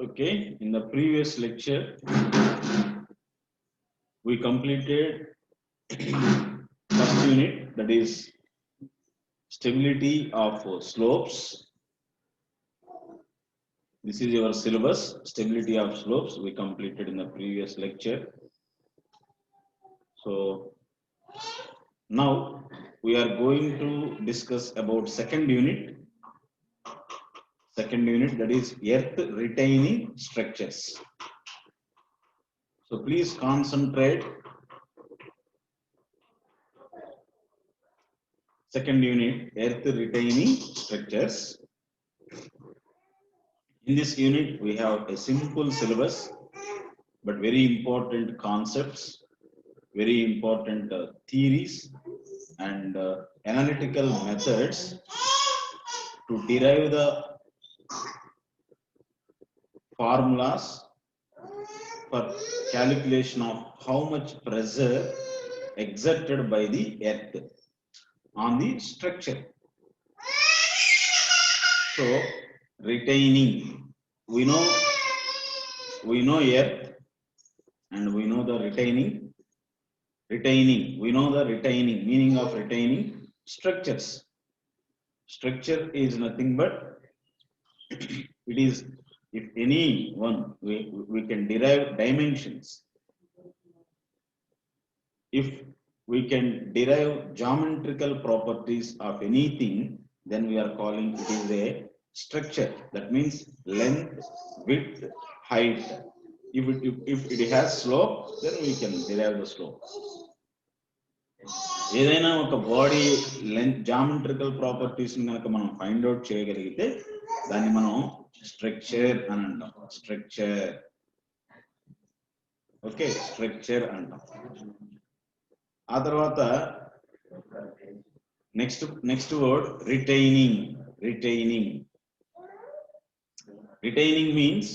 Okay, in the previous lecture, we completed first unit, that is stability of slopes. This is your syllabus, stability of slopes. We completed in the previous lecture. So now we are going to discuss about second unit. Second unit, that is earth retaining structures. So please concentrate. Second unit, earth retaining structures. In this unit, we have a simple syllabus, but very important concepts, very important theories and analytical methods to derive the formulas for calculation of how much pressure exerted by the earth on the structure. So retaining, we know earth and we know the retaining, we know the retaining, meaning of retaining structures. Structure is nothing but it is, if any one, we can derive dimensions. If we can derive geometrical properties of anything, then we are calling it is a structure. That means length, width, height. If it has slope, then we can derive the slope. ఏదైనా ఒక body length geometrical properties కనుక మనం find out చేయగలిగితే దాన్ని మనం structure అని అంటాం. Structure, okay, structure అంటాం. ఆ తర్వాత next word retaining. Retaining means,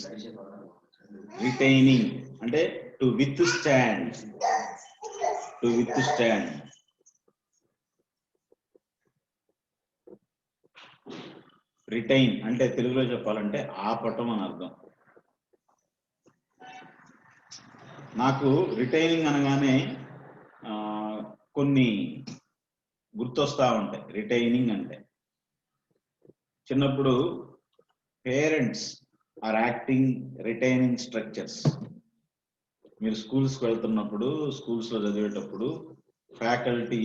retaining అంటే టు విత్ స్టాండ్. రిటైన్ అంటే తెలుగులో చెప్పాలంటే ఆపటం అని అర్థం. నాకు రిటైనింగ్ అనగానే కొన్ని గుర్తొస్తా ఉంటాయి. రిటైనింగ్ అంటే చిన్నప్పుడు parents are acting retaining structures. మీరు స్కూల్స్కి వెళ్తున్నప్పుడు, స్కూల్స్లో చదివేటప్పుడు ఫ్యాకల్టీ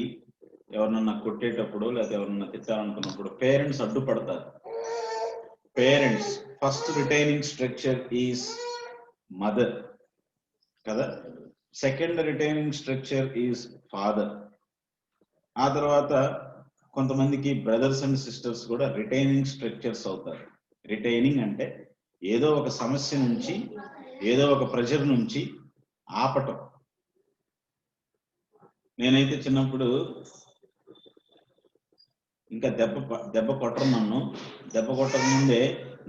ఎవరినన్నా కొట్టేటప్పుడు లేదా ఎవరన్నా తిట్టాలనుకున్నప్పుడు పేరెంట్స్ అడ్డుపడతారు. Parents first retaining structure is mother కదా. Second retaining structure is father. ఆ తర్వాత కొంతమందికి బ్రదర్స్ అండ్ సిస్టర్స్ కూడా రిటైనింగ్ స్ట్రక్చర్స్ అవుతారు. రిటైనింగ్ అంటే ఏదో ఒక సమస్య నుంచి, ఏదో ఒక ప్రెషర్ నుంచి ఆపటం. నేనైతే చిన్నప్పుడు ఇంకా దెబ్బ కొట్టరు, నన్ను దెబ్బ కొట్టక ముందే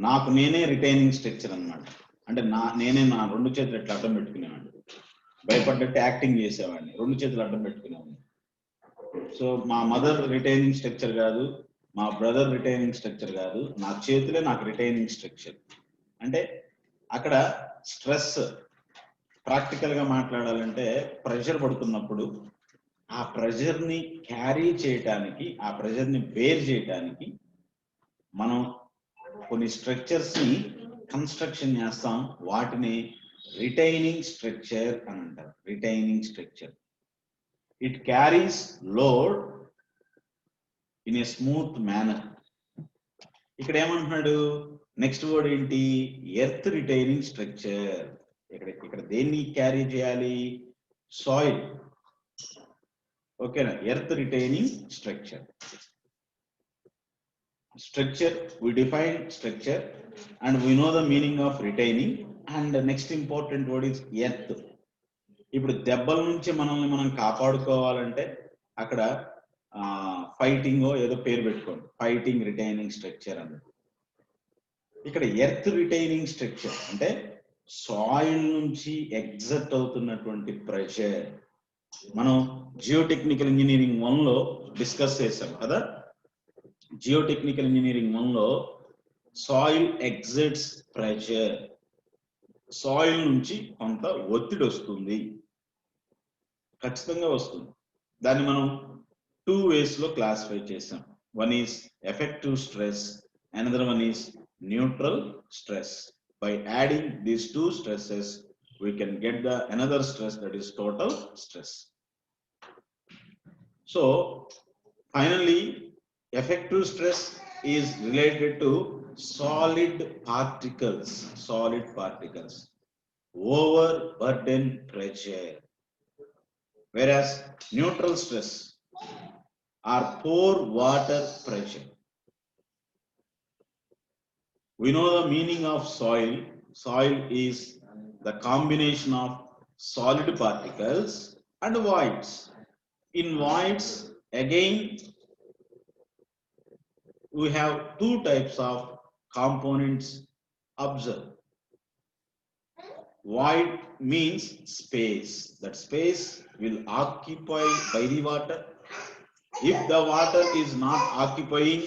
నాకు నేనే రిటైనింగ్ స్ట్రక్చర్ అన్నమాట. అంటే నేనే నా రెండు చేతులు ఎట్లా అడ్డం పెట్టుకునేవాడిని, భయపడ్డట్టు యాక్టింగ్ చేసేవాడిని, రెండు చేతులు అడ్డం పెట్టుకునేవాడిని. సో మా మదర్ రిటైనింగ్ స్ట్రక్చర్ కాదు, మా బ్రదర్ రిటైనింగ్ స్ట్రక్చర్ కాదు, నా చేతులే నాకు రిటైనింగ్ స్ట్రక్చర్. అంటే అక్కడ స్ట్రెస్, ప్రాక్టికల్ గా మాట్లాడాలంటే ప్రెషర్ పడుతున్నప్పుడు ఆ ప్రెషర్ ని క్యారీ చేయటానికి, ఆ ప్రెషర్ ని బేర్ చేయటానికి మనం కొన్ని స్ట్రక్చర్స్ ని కన్స్ట్రక్షన్ చేస్తాం. వాటిని రిటైనింగ్ స్ట్రక్చర్ అని అంటారు. Retaining structure, it carries load in a smooth manner. ఇక్కడ ఏమంటున్నాడు, నెక్స్ట్ వర్డ్ ఏంటి, ఎర్త్ రిటైనింగ్ స్ట్రక్చర్. ఇక్కడ దేన్ని క్యారీ చేయాలి, సాయిల్. ఓకేనా, earth retaining structure. Structure, we define structure and we know the meaning of retaining, and the next important word is earth. ఇప్పుడు దెబ్బల నుంచి మనల్ని మనం కాపాడుకోవాలంటే అక్కడ ఫైటింగ్ ఏదో పేరు పెట్టుకోండి, ఫైటింగ్ రిటైనింగ్ స్ట్రక్చర్ అన్నది. ఇక్కడ ఎర్త్ రిటైనింగ్ స్ట్రక్చర్ అంటే సాయిల్ నుంచి ఎగ్జర్ట్ అవుతున్నటువంటి ప్రెషర్, మనం జియోటెక్నికల్ ఇంజనీరింగ్ 1 లో డిస్కస్ చేసాం కదా. జియోటెక్నికల్ ఇంజనీరింగ్ 1 లో సాయిల్ ఎగ్జిట్స్ ప్రెషర్, సాయిల్ నుంచి కొంత ఒత్తిడి వస్తుంది, ఖచ్చితంగా వస్తుంది. దాన్ని మనం 2 ways లో క్లాసిఫై చేసాం. One is effective stress, another one is neutral stress. By adding these 2 stresses, we can get the another stress, that is total stress. So finally, effective stress is related to solid particles, overburden pressure, whereas neutral stress are pore water pressure. We know the meaning of soil. Soil is the combination of solid particles and voids. In voids, again, we have 2 types of components. Observe. Void means space. That space will occupy by the water. If the water is not occupying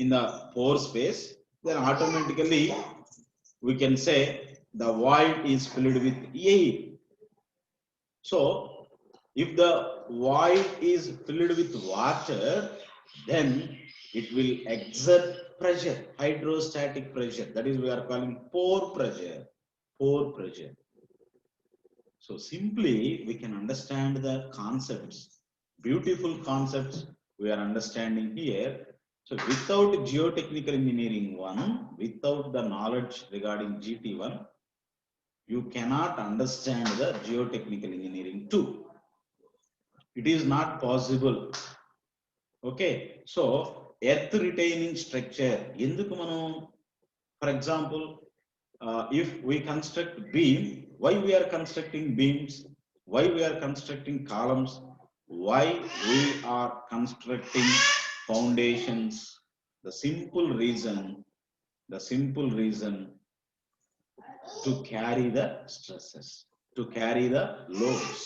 in the pore space, then automatically we can say the void is filled with air. So if the void is filled with water, then it will exert pressure, hydrostatic pressure. That is, we are calling pore pressure. So simply we can understand the concepts, beautiful concepts we are understanding here. So without geotechnical engineering 1, without the knowledge regarding GT1, you cannot understand the geotechnical engineering 2. It is not possible. Okay, so earth retaining structure, enduku manam, for example, if we construct beam, why we are constructing beams, why we are constructing columns, why we are constructing foundations? The simple reason to carry the stresses, to carry the loads.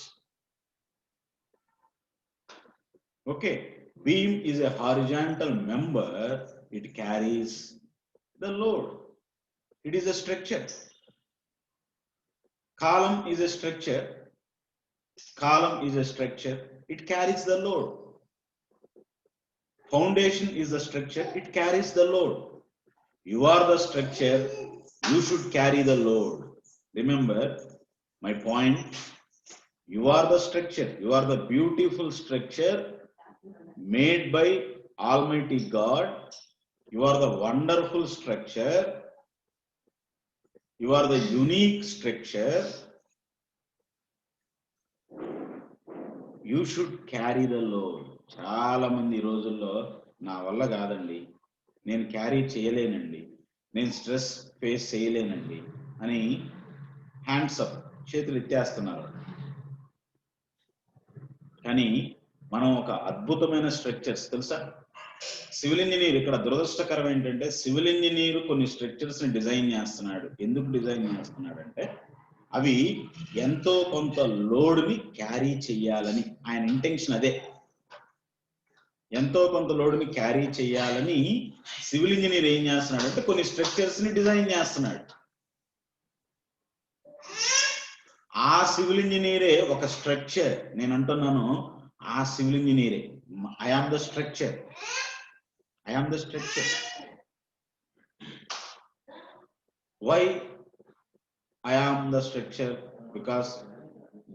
Okay, beam is a horizontal member, it carries the load, it is a structure. Column is a structure, it carries the load. Foundation is the structure, it carries the load. You are the structure, you should carry the load. Remember my point. You are the structure, you are the beautiful structure made by Almighty God. You are the wonderful structure, you are the unique structure. You should carry the load. చాలా మంది ఈ రోజుల్లో నా వల్ల కాదండి, నేను carry చేయలేనండి, నేను stress face చేయలేనండి అని హ్యాండ్స్ అప్, చేతులు ఎత్తేస్తున్నారు. కానీ మనం ఒక అద్భుతమైన స్ట్రక్చర్స్ తెలుసా, సివిల్ ఇంజనీర్, ఇక్కడ దురదృష్టకరం ఏంటంటే సివిల్ ఇంజనీర్ కొన్ని స్ట్రక్చర్స్ ని డిజైన్ చేస్తున్నాడు. ఎందుకు డిజైన్ చేస్తున్నాడు అంటే అవి ఎంతో కొంత లోడ్ ని క్యారీ చేయాలని, ఆయన ఇంటెన్షన్ అదే. ఎంతో కొంత లోడ్ ని క్యారీ చేయాలని సివిల్ ఇంజనీర్ ఏం చేస్తున్నాడు అంటే కొన్ని స్ట్రక్చర్స్ ని డిజైన్ చేస్తున్నాడు. ఆ సివిల్ ఇంజనీరే ఒక స్ట్రక్చర్, నేను అంటున్నాను ఆ సివిల్ ఇంజనీరే. I am the structure. Why I am the structure? Because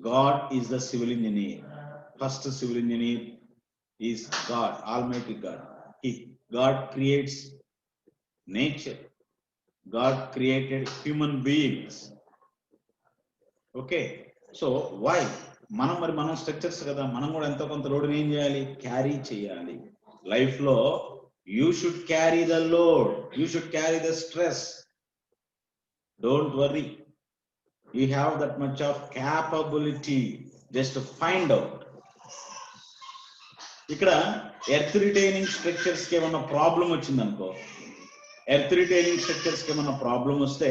God is the civil engineer. First civil engineer is God, Almighty God. God creates nature. God created human beings. Okay, so why? మనం structures కదా, మనం కూడా ఎంతో కొంత load ఏం చేయాలి, carry చేయాలి. Life లో you should carry the load, you should carry the stress. Don't worry, you have that much of capability, just to find out. ఇక్కడ ఎర్త్ రిటైనింగ్ స్ట్రక్చర్స్ కి ఏమన్నా ప్రాబ్లం వచ్చిందనుకో, ఎర్త్ రిటైనింగ్ స్ట్రక్చర్స్ కి ఏమన్నా problem వస్తే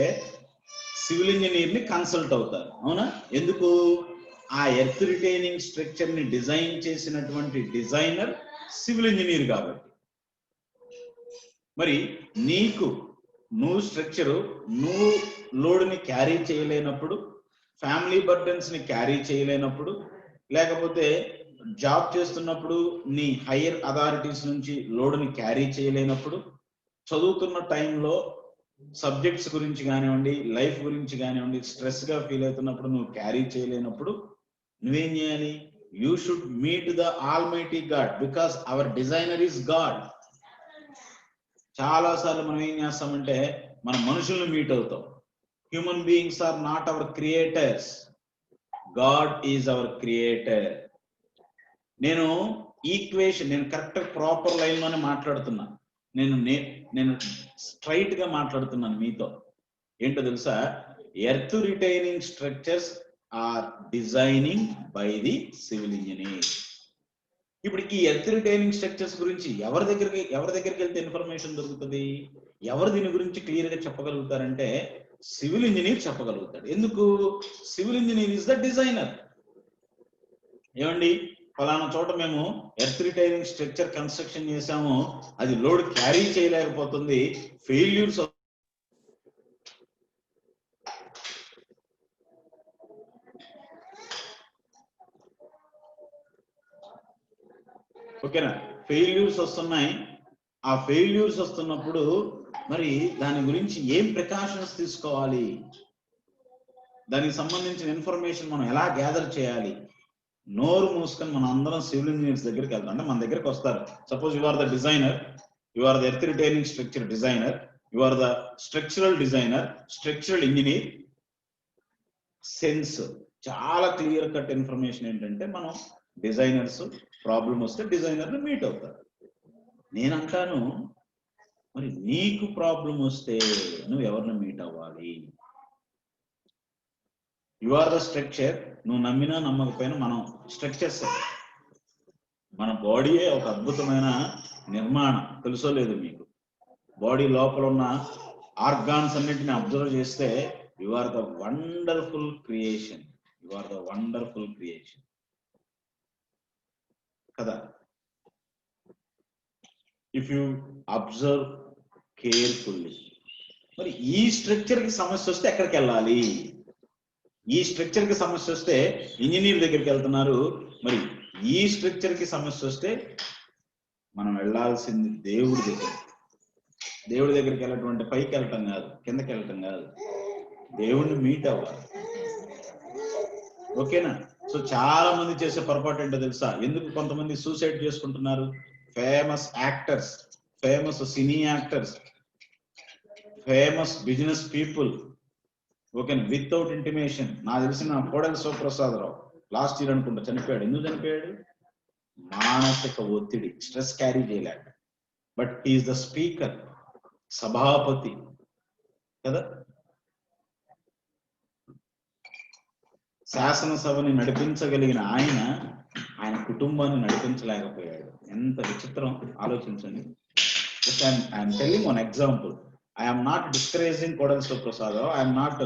civil engineer ని consult అవుతారు. అవునా? ఎందుకు? ఆ ఎర్త్ రిటైనింగ్ స్ట్రక్చర్ ని డిజైన్ చేసినటువంటి డిజైనర్ సివిల్ ఇంజనీర్ కాబట్టి మరి నువ్వు స్ట్రక్చరు నువ్వు లోడ్ని క్యారీ చేయలేనప్పుడు, ఫ్యామిలీ బర్డన్స్ ని క్యారీ చేయలేనప్పుడు, లేకపోతే జాబ్ చేస్తున్నప్పుడు నీ హైయర్ అథారిటీస్ నుంచి లోడ్ని క్యారీ చేయలేనప్పుడు, చదువుతున్న టైంలో సబ్జెక్ట్స్ గురించి కానివ్వండి, లైఫ్ గురించి కానివ్వండి, స్ట్రెస్ గా ఫీల్ అవుతున్నప్పుడు నువ్వు క్యారీ చేయలేనప్పుడు నువ్వేం చేయాలి? You should meet the almighty god, because our designer is god. చాలా సార్లు మనం ఏం చేస్తామంటే మన మనుషులను మీట్ అవుతాం. Human beings are not our creators, god is our creator. నేను కరెక్ట్ ప్రాపర్ లైన్ లోనే మాట్లాడుతున్నా. నేను స్ట్రైట్ గా మాట్లాడుతున్నాను మీతో. ఏంటో తెలుసా? Earth retaining structures are designing by the civil engineer. ఇప్పుడు ఈ ఎర్త్ రిటైనింగ్ స్ట్రక్చర్స్ గురించి ఎవరి దగ్గరికి వెళ్తే ఇన్ఫర్మేషన్ దొరుకుతుంది? ఎవరు దీని గురించి క్లియర్ గా చెప్పగలుగుతారంటే సివిల్ ఇంజనీర్ చెప్పగలుగుతాడు. ఎందుకు? Civil engineer is the designer. ఏమండి, ఫలానా చోట మేము ఎర్త్ రిటైనింగ్ స్ట్రక్చర్ కన్స్ట్రక్షన్ చేసాము, అది లోడ్ క్యారీ చేయలేకపోతుంది, ఫెయిల్యూర్స్. ఓకేనా? ఫెయిల్యూర్స్ వస్తున్నాయి. ఆ ఫెయిల్యూర్స్ వస్తున్నప్పుడు మరి దాని గురించి ఏం ప్రికాషన్స్ తీసుకోవాలి, దానికి సంబంధించిన ఇన్ఫర్మేషన్ మనం ఎలా గ్యాదర్ చేయాలి? నోరు మూసుకొని మనం అందరం సివిల్ ఇంజనీర్స్ దగ్గరికి వెళ్తాం. అంటే మన దగ్గరికి వస్తారు. Suppose you are the designer, you are the earth retaining structure designer, you are the structural designer, structural engineer. Sense చాలా క్లియర్ కట్ ఇన్ఫర్మేషన్ ఏంటంటే మనం డిజైనర్స్, ప్రాబ్లం వస్తే డిజైనర్ని మీట్ అవుతారు. నేను అంటాను, మరి నీకు ప్రాబ్లం వస్తే నువ్వు ఎవరిని మీట్ అవ్వాలి? You are the structure. నువ్వు నమ్మినా నమ్మకపోయినా మనం స్ట్రక్చర్స్. మన బాడీయే ఒక అద్భుతమైన నిర్మాణం. తెలుసో లేదు మీకు? బాడీ లోపల ఉన్న ఆర్గాన్స్ అన్నింటిని అబ్జర్వ్ చేస్తే you are the wonderful creation. You are the wonderful creation కదా. If you observe carefully. మరి ఈ స్ట్రక్చర్ కి సమస్య వస్తే ఎక్కడికి వెళ్ళాలి? ఈ స్ట్రక్చర్ కి సమస్య వస్తే ఇంజనీర్ దగ్గరికి వెళ్తున్నారు. మరి ఈ స్ట్రక్చర్ కి సమస్య వస్తే మనం వెళ్ళాల్సింది దేవుడి దగ్గర. దేవుడి దగ్గరికి వెళ్ళటువంటి పైకి వెళ్ళటం కాదు, కిందకి వెళ్ళటం కాదు, దేవుడిని మీట్ అవ్వాలి. ఓకేనా? సో చాలా మంది చేసే పొరపాటు ఏంటో తెలుసా? ఎందుకు కొంతమంది సూసైడ్ చేసుకుంటున్నారు? ఫేమస్ యాక్టర్స్, ఫేమస్ సినీ యాక్టర్స్, ఫేమస్ బిజినెస్ పీపుల్, ఓకేనా, వితౌట్ ఇంటిమేషన్. నాకు తెలిసిన కోడెల శివప్రసాదరావు లాస్ట్ ఇయర్ అనుకుంటా చనిపోయాడు. ఎందుకు చనిపోయాడు? మానసిక ఒత్తిడి, స్ట్రెస్ క్యారీ చేయలేక. బట్ ఈజ్ ద స్పీకర్, సభాపతి కదా. శాసనసభని నడిపించగలిగిన ఆయన కుటుంబాన్ని నడిపించలేకపోయాడు. ఎంత విచిత్రం ఆలోచించండి. I'm telling one example. I am not discouraging Kodal Shivaprasada. I am not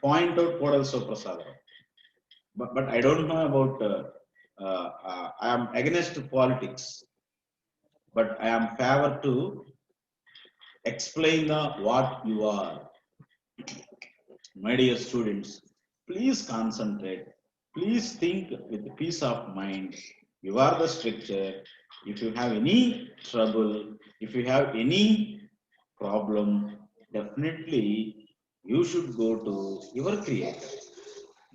point out Kodal Shivaprasada. But I don't know about. I am against politics, but I am favor to explain what you are. My dear students, please concentrate. Please think with peace of mind. You are the structure. If you have any trouble, if you have any problem, definitely you should go to your creator.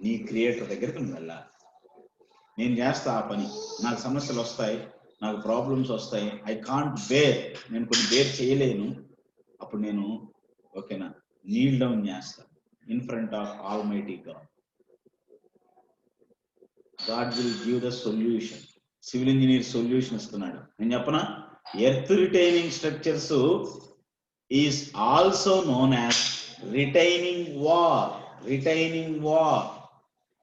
నీ creator దగ్గరికి నువ్వు వెళ్ళాలి. నేను చేస్తా ఆ పని, నాకు సమస్యలు వస్తాయి, నాకు ప్రాబ్లమ్స్ వస్తాయి, ఐ కాంట్ బేర్, నేను కొన్ని బేర్ చేయలేను, అప్పుడు నేను ఓకేనా నీల్ డౌన్ చేస్తా in front of almighty God. God will give the solution. Civil engineer solution ఇస్తున్నాడు. నేను చెప్పనా? Earth retaining structures is also known as retaining wall. Retaining wall.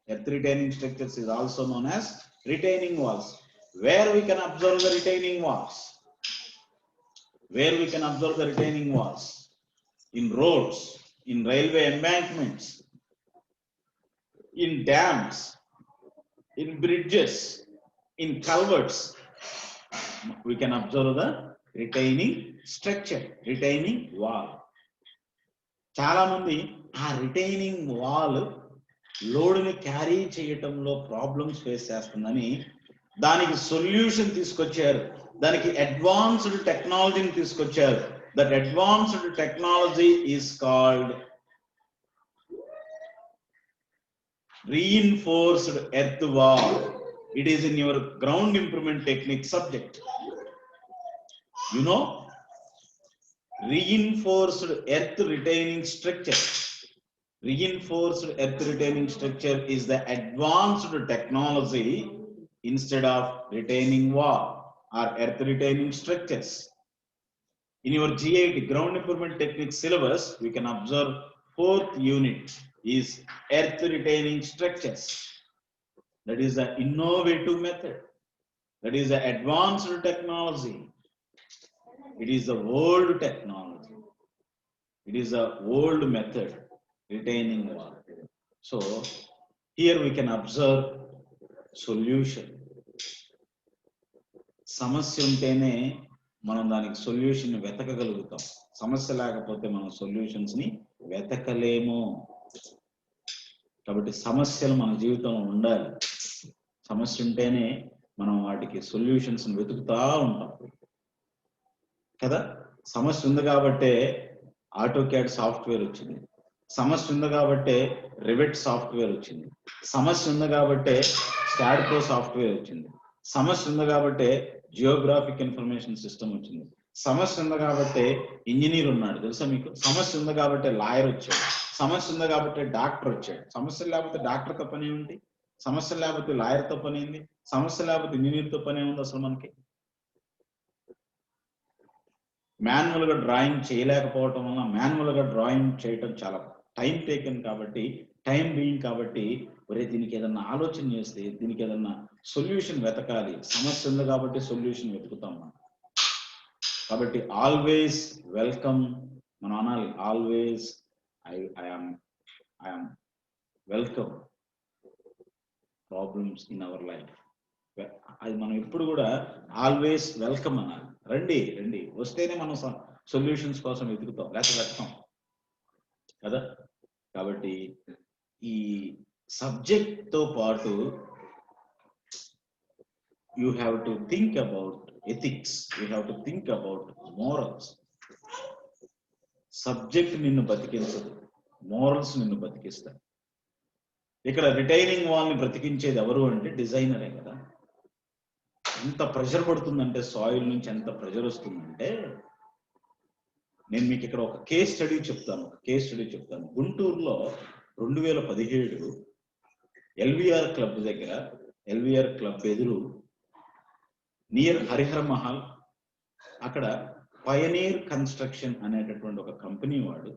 Earth retaining structures is also known as retaining walls. Where we can observe the retaining walls? Where we can observe the retaining walls? In roads, in railway embankments, in dams, in bridges, in culverts, we can observe the retaining structure, retaining wall. చాలా మంది ఆ retaining wall load ని carry చేయటంలో problems face చేస్తుందని దానికి solution తీసుకొచ్చారు, దానికి advanced టెక్నాలజీని తీసుకొచ్చారు. That advanced technology is called reinforced earth wall. It is in your ground improvement technique subject. You know, reinforced earth retaining structure. Reinforced earth retaining structure is the advanced technology instead of retaining wall or earth retaining structures. In your GIT ground improvement technique syllabus, we can observe 4th unit is earth retaining structures. That is the innovative method. That is the advanced technology. It is the old technology. It is the old method, retaining wall. So here we can observe solution. సమస్య ఉంటేనే మనం దానికి solution వెతకగలుగుతాం. సమస్య లేకపోతే మనం solutions ని వెతకలేము. కాబట్టి సమస్యలు మన జీవితంలో ఉండాలి. సమస్య ఉంటేనే మనం వాటికి సొల్యూషన్స్ వెతుకుతా ఉంటాం కదా. సమస్య ఉంది కాబట్టే ఆటోక్యాడ్ సాఫ్ట్వేర్ వచ్చింది, సమస్య ఉంది కాబట్టే రివెట్ సాఫ్ట్వేర్ వచ్చింది, సమస్య ఉంది కాబట్టే స్టాడ్కో సాఫ్ట్వేర్ వచ్చింది, సమస్య ఉంది కాబట్టే జియోగ్రాఫిక్ ఇన్ఫర్మేషన్ సిస్టమ్ వచ్చింది, సమస్య ఉంది కాబట్టే ఇంజనీర్ ఉన్నాడు తెలుసా మీకు, సమస్య ఉంది కాబట్టే లాయర్ వచ్చాడు, సమస్య ఉంది కాబట్టి డాక్టర్ వచ్చాడు. సమస్య లేకపోతే డాక్టర్తో పని ఉంది, సమస్య లేకపోతే లాయర్తో పని ఉంది, సమస్య లేకపోతే ఇంజనీర్తో పని ఉంది. అసలు మనకి మాన్యువల్ గా డ్రాయింగ్ చేయలేకపోవటం వల్ల, మాన్యువల్ గా డ్రాయింగ్ చేయటం చాలా టైం టేకన్ కాబట్టి, టైం బీయింగ్ కాబట్టి, ఒరే దీనికి ఏదన్నా ఆలోచన చేస్తే, దీనికి ఏదన్నా సొల్యూషన్ వెతకాలి. సమస్య ఉంది కాబట్టి సొల్యూషన్ వెతుకుతాం మనం. కాబట్టి ఆల్వేస్ వెల్కమ్ మనం అనాలి. Always I am welcome problems in our life. అది మనం ఎప్పుడు కూడా ఆల్వేస్ వెల్కమ్ అనాలి. రండి రండి వస్తేనే మనం సొల్యూషన్స్ కోసం వెతుకుతాం, లేకపోతే వెతకం కదా. కాబట్టి ఈ సబ్జెక్ట్ తో పాటు you have to think about ethics, you have to think about morals. Subject నిన్ను బతికించదు, మోరల్స్ నిన్ను బతికిస్తాయి. ఇక్కడ రిటైనింగ్ వాల్ ని బ్రతికించేది ఎవరు అంటే డిజైనరే కదా. ఎంత ప్రెషర్ పడుతుందంటే, సాయిల్ నుంచి ఎంత ప్రెషర్ వస్తుందంటే, నేను మీకు ఇక్కడ ఒక కేస్ స్టడీ చెప్తాను. గుంటూరులో 2017 ఎల్విఆర్ క్లబ్ దగ్గర, ఎల్విఆర్ క్లబ్ ఎదురు నియర్ హరిహర మహల్, అక్కడ పయనీర్ కన్స్ట్రక్షన్ అనేటటువంటి ఒక కంపెనీ వాడు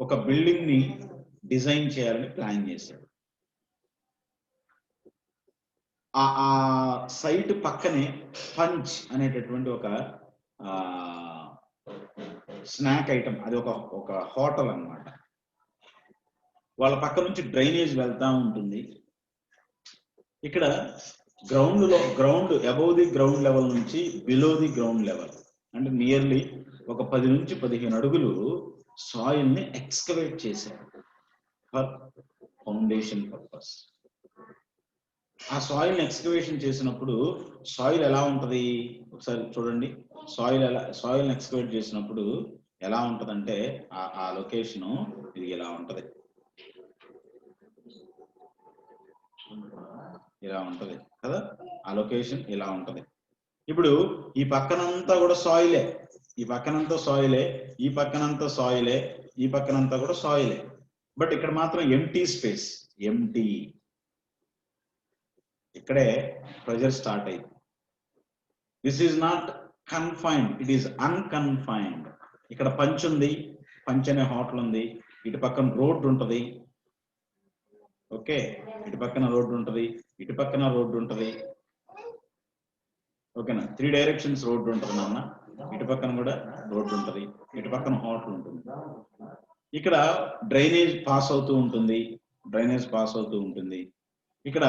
ఒక బిల్డింగ్ ని డిజైన్ చేయాలని ప్లాన్ చేశాడు. ఆ సైట్ పక్కనే పంచ్ అనేటటువంటి ఒక స్నాక్ ఐటమ్, అది ఒక హోటల్ అన్నమాట. వాళ్ళ పక్క నుంచి డ్రైనేజ్ వెళ్తా ఉంటుంది. ఇక్కడ ground above the ground level నుంచి బిలో ది గ్రౌండ్ లెవెల్ అంటే నియర్లీ ఒక 10 నుంచి 15 అడుగులు సాయిల్ ని ఎక్స్కవేట్ చేశారు ఫర్ ఫౌండేషన్ పర్పస్. ఆ సాయిల్ ని ఎక్స్కవేషన్ చేసినప్పుడు సాయిల్ ఎలా ఉంటది ఒకసారి చూడండి. సాయిల్ ఎక్స్కవేట్ చేసినప్పుడు ఎలా ఉంటదంటే, ఆ లొకేషన్ ఇది ఇలా ఉంటది, ఇలా ఉంటది కదా. ఆ లొకేషన్ ఇలా ఉంటది. ఇప్పుడు ఈ పక్కనంతా కూడా సాయిలే, ఈ పక్కనంతా సాయిలే, ఈ పక్కనంతా సాయిలే, ఈ పక్కనంతా కూడా సాయిలే. బట్ ఇక్కడ మాత్రం ఎంటీ స్పేస్, ఎంటీ. ఇక్కడే ప్రెజర్ స్టార్ట్ అయింది. This is not confined, it is unconfined. ఇక్కడ పంచ్ ఉంది, పంచ్ అనే హోటల్ ఉంది, ఇటు పక్కన రోడ్డు ఉంటది. ఓకే, ఇటు పక్కన రోడ్డు ఉంటది, ఇటు పక్కన రోడ్డు ఉంటది. ఓకేనా, 3 డైరెక్షన్స్ రోడ్డు ఉంటుంది నాన్న. ఇటు పక్కన కూడా రోడ్డు ఉంటది, ఇటు పక్కన హోటల్ ఉంటుంది. ఇక్కడ డ్రైనేజ్ పాస్ అవుతూ ఉంటుంది, డ్రైనేజ్ పాస్ అవుతూ ఉంటుంది. ఇక్కడ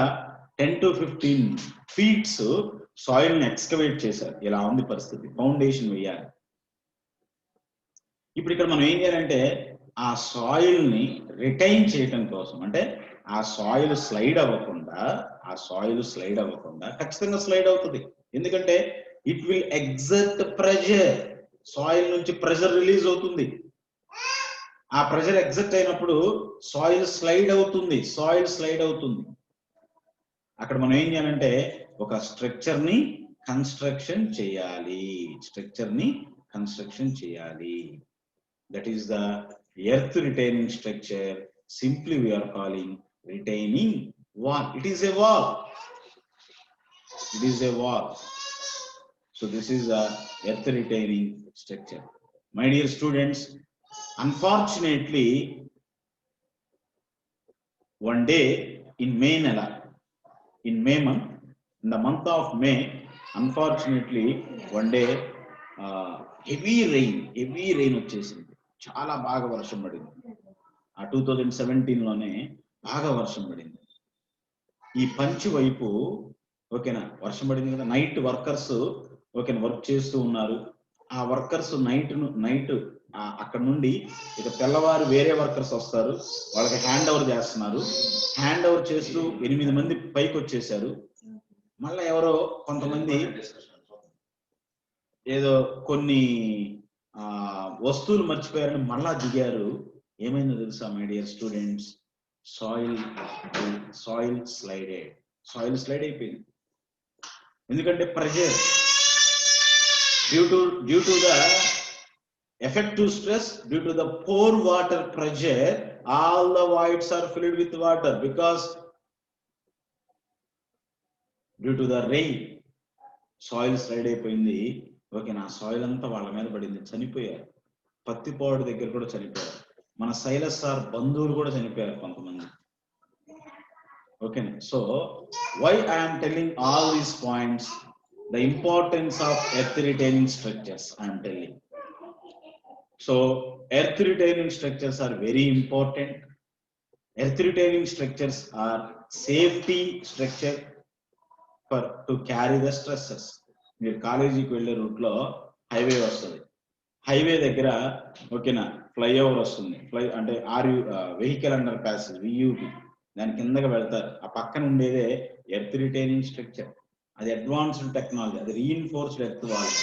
10 to 15 ఫీట్స్ సాయిల్ ని ఎక్స్కవేట్ చేశారు. ఇలా ఉంది పరిస్థితి, ఫౌండేషన్ వేయాలి. ఇప్పుడు ఇక్కడ మనం ఏం చేయాలంటే ఆ సాయిల్ ని రిటైన్ చేయటం కోసం, అంటే ఆ సాయిల్ స్లైడ్ అవ్వకుండా ఖచ్చితంగా స్లైడ్ అవుతుంది. ఎందుకంటే it will exert pressure, soil నుంచి ప్రెషర్ రిలీజ్ అవుతుంది. ఆ ప్రెషర్ ఎగ్జర్ట్ అయినప్పుడు సాయిల్ స్లైడ్ అవుతుంది. అక్కడ మనం ఏం చేయాలంటే ఒక స్ట్రక్చర్ ని కన్స్ట్రక్షన్ చేయాలి. That is the earth retaining structure. Simply we are calling retaining wall. It is a wall. So this is the earth retaining structure. My dear students, unfortunately one day in May month, in the month of May, unfortunately one day heavy rain వచ్చేసింది. చాలా బాగా వర్షం పడింది. ఆ 2017లోనే బాగా వర్షం పడింది. ఈ పంచి వైపు ఓకేనా వర్షం పడింది కదా, నైట్ వర్కర్స్ ఓకేనా వర్క్ చేస్తూ ఉన్నారు. ఆ వర్కర్స్ నైట్ అక్కడ నుండి ఇక తెల్లవారు వేరే వర్కర్స్ వస్తారు, వాళ్ళకి హ్యాండ్ ఓవర్ చేస్తున్నారు. హ్యాండ్ ఓవర్ చేస్తూ 8 మంది పైకి వచ్చేసారు. మళ్ళీ ఎవరో కొంతమంది ఏదో కొన్ని వస్తువులు మర్చిపోయారని మళ్ళా దిగారు. ఏమైందో తెలుసా my dear students? Soil slide అయిపోయింది. ఎందుకంటే pressure due to the effective stress, due to the poor water pressure, all the voids are filled with water. Because due to the rain, soil slide అయిపోయింది. ఓకేనా, soil అంతా వాళ్ళ మీద పడింది, చనిపోయారు. పత్తిపాడు దగ్గర కూడా చనిపోయారు. మన సైలస్ సార్ బంధువులు కూడా చనిపోయారు కొంతమంది. ఓకేనా, so why I'm telling all these points, the importance of earth retaining structures I'm telling. So earth retaining structures are very important. Earth retaining structures are safety structure to carry the stresses. మీరు కాలేజీకి వెళ్ళే route లో highway వస్తుంది. Highway దగ్గర ఓకేనా flyover వస్తుంది. అంటే vehicle under passage, వియూపి, దాని కిందకి వెళ్తారు. ఆ పక్కన ఉండేదే ఎర్త్ రిటైనింగ్ స్ట్రక్చర్. అది అడ్వాన్స్డ్ టెక్నాలజీ, అది రీఇన్ఫోర్స్డ్ ఎర్త్ వాల్.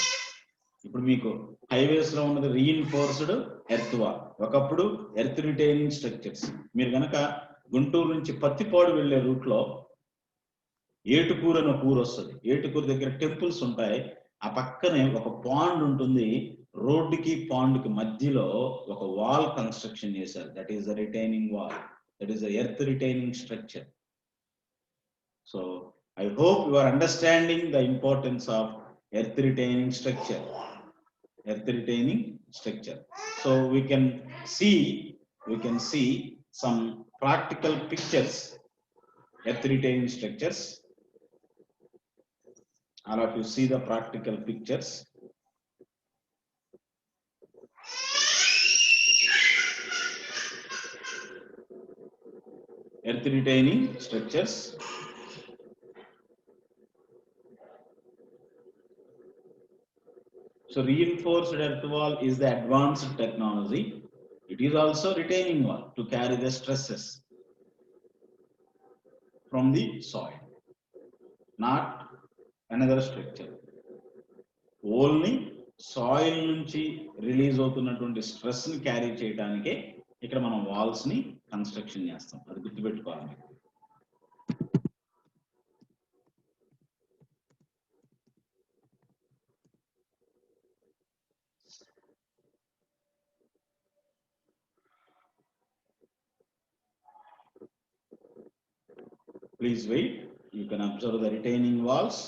ఇప్పుడు మీకు హైవేస్ లో ఉన్నది రీఇన్ఫోర్స్డ్ ఎర్త్ వాల్, ఒకప్పుడు ఎర్త్ రిటైనింగ్ స్ట్రక్చర్స్. మీరు కనుక గుంటూరు నుంచి పత్తిపాడు వెళ్లే రూట్ లో ఏటుకూరు అని ఒక ఊరు వస్తుంది. ఏటుకూరు దగ్గర టెంపుల్స్ ఉంటాయి. ఆ పక్కనే ఒక పాండ్ ఉంటుంది. రోడ్డుకి పాండ్కి మధ్యలో ఒక వాల్ కన్స్ట్రక్షన్ చేశారు. That is the retaining wall, that is the earth retaining structure. So I hope you are understanding the importance of earth retaining structure. So we can see some practical pictures, earth retaining structures. All of you see the practical pictures. Earth retaining structures. So reinforced earth wall is the advanced technology. It is also retaining wall to carry the stresses from the soil, not another structure. Only soil నుంచి release అవుతున్నటువంటి stress ని carry చేయడానికే ఇక్కడ మనం walls ని construction చేస్తాం. అది గుర్తుపెట్టుకోవాలి. Please wait. You can observe the retaining walls.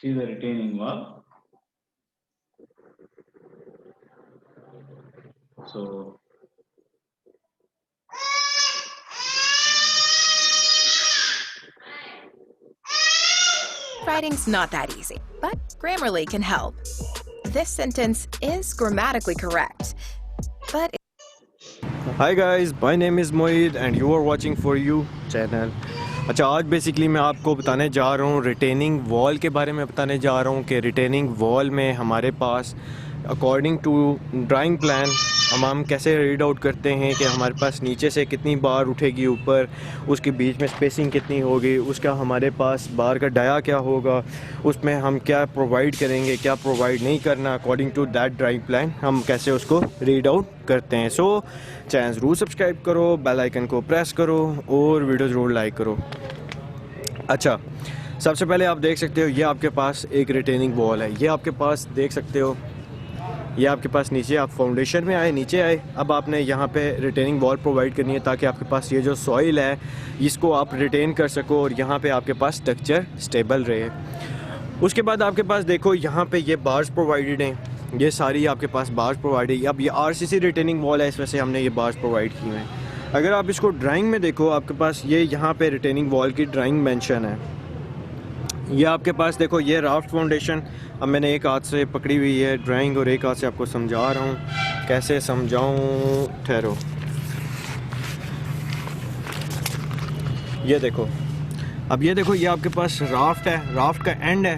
See the retaining wall. So Writing's not that easy, but Grammarly can help. This sentence is grammatically correct, but Hi guys, my name is Moeed and you are watching For You channel. अच्छा, आज basically मैं आपको बताने जा रहा हूँ retaining wall के बारे में बताने जा रहा हूँ कि रिटेनिंग वॉल में हमारे पास अकॉर्डिंग टू ड्राइंग प्लान हम कैसे रीड आउट करते हैं कि हमारे पास नीचे से कितनी बार उठेगी ऊपर, उसके बीच में स्पेसिंग कितनी होगी, उसका हमारे पास बार का डाया क्या होगा, उसमें हम क्या प्रोवाइड करेंगे, क्या प्रोवाइड नहीं करना, according to that drawing plan हम कैसे उसको रीड आउट करते हैं। सो चैनल ज़रूर सब्सक्राइब करो, बेल आइकन को प्रेस करो और वीडियो ज़रूर लाइक करो। अच्छा, सबसे पहले आप देख सकते हो ये आपके पास एक रिटेनिंग वॉल है। ये आपके पास देख सकते हो, ये आपके पास नीचे आप फाउंडेशन में आए, नीचे आए, अब आपने यहाँ पे रिटेनिंग वॉल प्रोवाइड करनी है ताकि आपके पास ये जो सॉइल है इसको आप रिटेन कर सको और यहाँ पे आपके पास स्ट्रक्चर स्टेबल रहे। उसके बाद आपके पास देखो यहाँ पे ये बार्स प्रोवाइडेड हैं, ये सारी आपके पास बार्स प्रोवाइडेड है। अब ये आरसीसी रिटेनिंग वॉल है, इस वजह से हमने ये बार्स प्रोवाइड की हैं। अगर आप इसको ड्राइंग में देखो, आपके पास ये यहाँ पे रिटेनिंग वॉल की ड्राइंग मेंशन है। ये आपके पास देखो, ये राफ्ट फाउंडेशन, अब मैंने एक हाथ से पकड़ी हुई है ड्राइंग और एक हाथ से आपको समझा रहा हूँ। कैसे समझाऊँ, ठहरो। ये देखो, अब ये देखो, ये आपके पास राफ्ट है, राफ्ट का एंड है।